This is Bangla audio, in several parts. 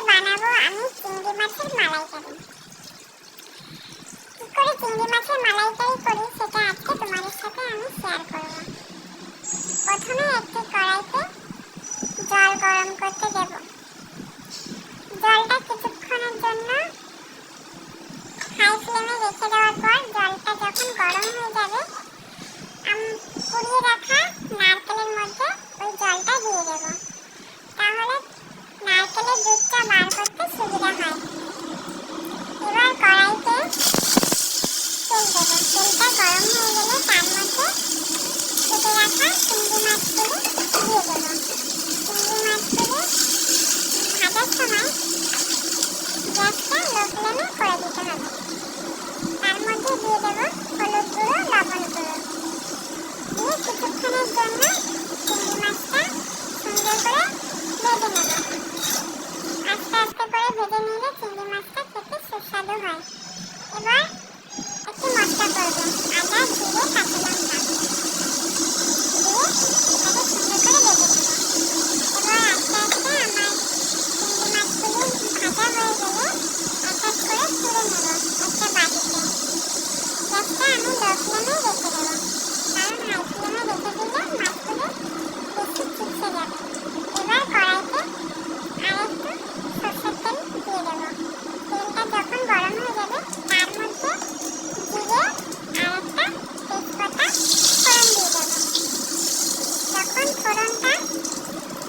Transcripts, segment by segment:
বানাবো আমি চিংড়ি মাছের মালাইকারি। কি করে চিংড়ি মাছের মালাইকারি করি সেটা আজকে তোমাদের সাথে আমি শেয়ার করব। প্রথমে একটি কড়াইতে জল গরম করতে দেব। জলটা কিছুক্ষণের জন্য হাই ফ্লেমে রেখে দেওয়ার পর জলটা যখন গরম হয়ে যাবে পুড়িয়ে রাখা নারকেলের মধ্যে ওই জলটা দিয়ে দেব। তাহলে নারকেলের দুধটা বার করতে সুবিধা হয়। এবার কড়াইতে তেল দেব। তেলটা গরম হয়ে গেলে তার মধ্যে কেটে রাখা চিংড়ি মাছগুলো দিয়ে দেব। চিংড়ি মাছগুলো ভাজার সময় গ্যাসটা লো ফ্লেমে করে দিতে হবে। তার মধ্যে দিয়ে দেব হলুদ গুঁড়ো, লবণ গুঁড়ো দিয়ে কিছুক্ষণের জন্য চিংড়ি মাছটা সুন্দর করে ভেজে নেব। আস্তে আস্তে করে ভেজে নিলে চিংড়ি মাছটা খেতে সুস্বাদু হয়। এবার একটি মশলা করব, আদা, জিরে, কাঁচা লঙ্কা দিয়ে এটাকে সুন্দর করে ভেজে নেব। এবার আস্তে আস্তে আমার চিংড়ি মাছগুলি ভাজা হয়ে গেলে এক এক করে তুলে নেব একটা বাটিতে। গ্যাসটা আমি লো ফ্লেমে রেখে দেবো, কারণ হাই ফ্লেমে রেখে দিলে মাছগুলো বেশি চিপসে যাবে। এবার কড়াইতে আরেকটু সরষের তেল দিয়ে দেবো। তেলটা যখন গরম হয়ে যাবে তার মধ্যে জিরে আর একটা তেজপাতা ফোড়ন দিয়ে দেবো। যখন ফোড়নটা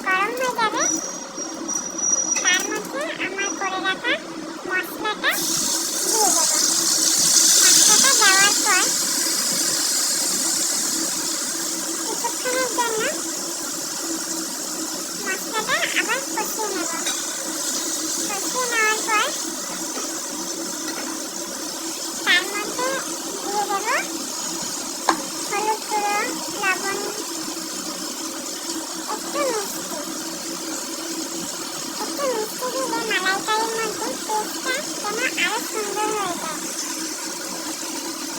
গরম হয়ে যাবে তার মধ্যে আমার করে রাখা মশলাটা দিয়ে দেবো। মশলাটা দেওয়ার পর কিছুক্ষণের জন্য মশলাটা আবার কষিয়ে নেব। কষিয়ে নেওয়ার পর তার মধ্যে দিয়ে দেব হলুদ গুঁড়ো, লবণ, একটু মিষ্টি দিলে মালাইকারির মধ্যে টেস্টটা যেন আরো সুন্দর হয়ে যায়।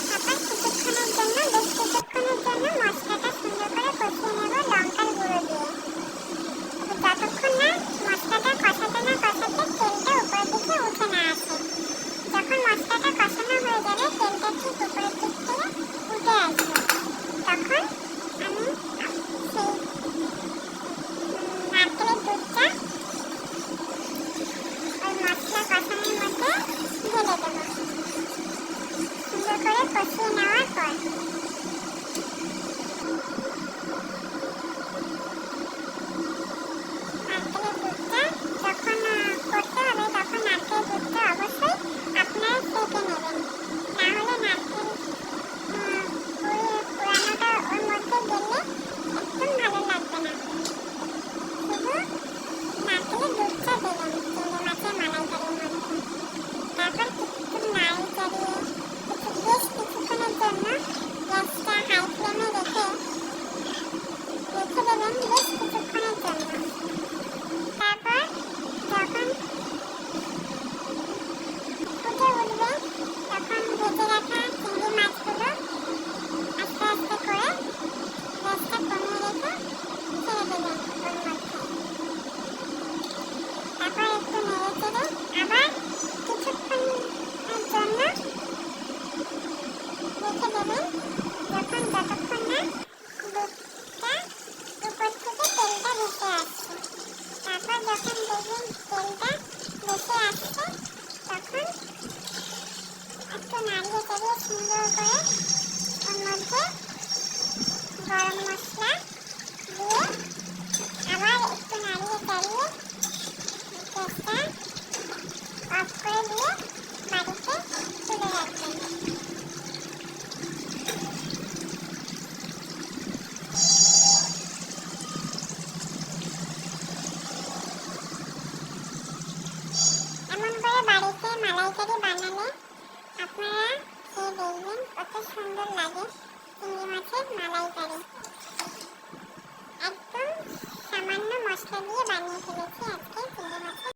তারপর কিছুক্ষণের জন্য মশলাটা সুন্দর করে কষিয়ে নেব লঙ্কার গুঁড়ো দিয়ে। যতক্ষণ না মশলাটা কষাতে তেলটা উপরের দিকে উঠে না আসে। যখন মশলাটা কষানো হয়ে যাবে তেলটা ঠিক উপরের দিক থেকে উঠে আসবে, তখন আমি সেই নারকেলের দুধটা ওই মশলা কষানোর মধ্যে ঢেলে দেব। সুন্দর করে কষিয়ে নেওয়ার পর নারকেলের দুধটা যখন করতে হবে তখন নারকেলের দুধটা অবশ্যই আপনারা ছেঁকে নেবেন, না হলে নারকেল পুরানোটা ওর মধ্যে গেলে একদম ভালো লাগবে না। শুধু নারকেলের দুধটা দেবেন চিংড়ি মাছের মালাইকারির মধ্যে। তারপর কিছুক্ষণ নাড়িয়ে চাড়িয়ে বেশ কিছুক্ষণের জন্য গ্যাসটা হাই ফ্লেমে রেখে দেবেন বেশ কিছুক্ষণের জন্য। তারপর যখন ফুটে উঠবে তখন ভেজে রাখা চিংড়ি মাছগুলো আস্তে আস্তে করে গ্যাসটা কমিয়ে রেখে ছেড়ে দেবেন ওর মধ্যে। তারপর একটু নেড়ে চেড়ে আবার কিছুক্ষণের জন্য রেখে দেবেন, যতক্ষণ না দুধটা উপর থেকে তেলটা ভেসে আসছে। তারপর যখন দেখবেন তেলটা ভেসে আসছে তখন একটু নাড়িয়ে চাড়িয়ে সুন্দর করে ওর মধ্যে গরম মশলা দিয়ে আবার একটু নাড়িয়ে চাড়িয়ে গ্যাসটা অফ করে দিয়ে বাড়িতে তুলে রাখবেন। এমন করে বাড়িতে মালাইকারি বানালে আপনারা খেয়ে দেখবেন কত সুন্দর লাগে চিংড়ি মাছের মালাইকারি। একদম সামান্য মশলা দিয়ে বানিয়ে ফেলেছি আজকে চিংড়ি মাছের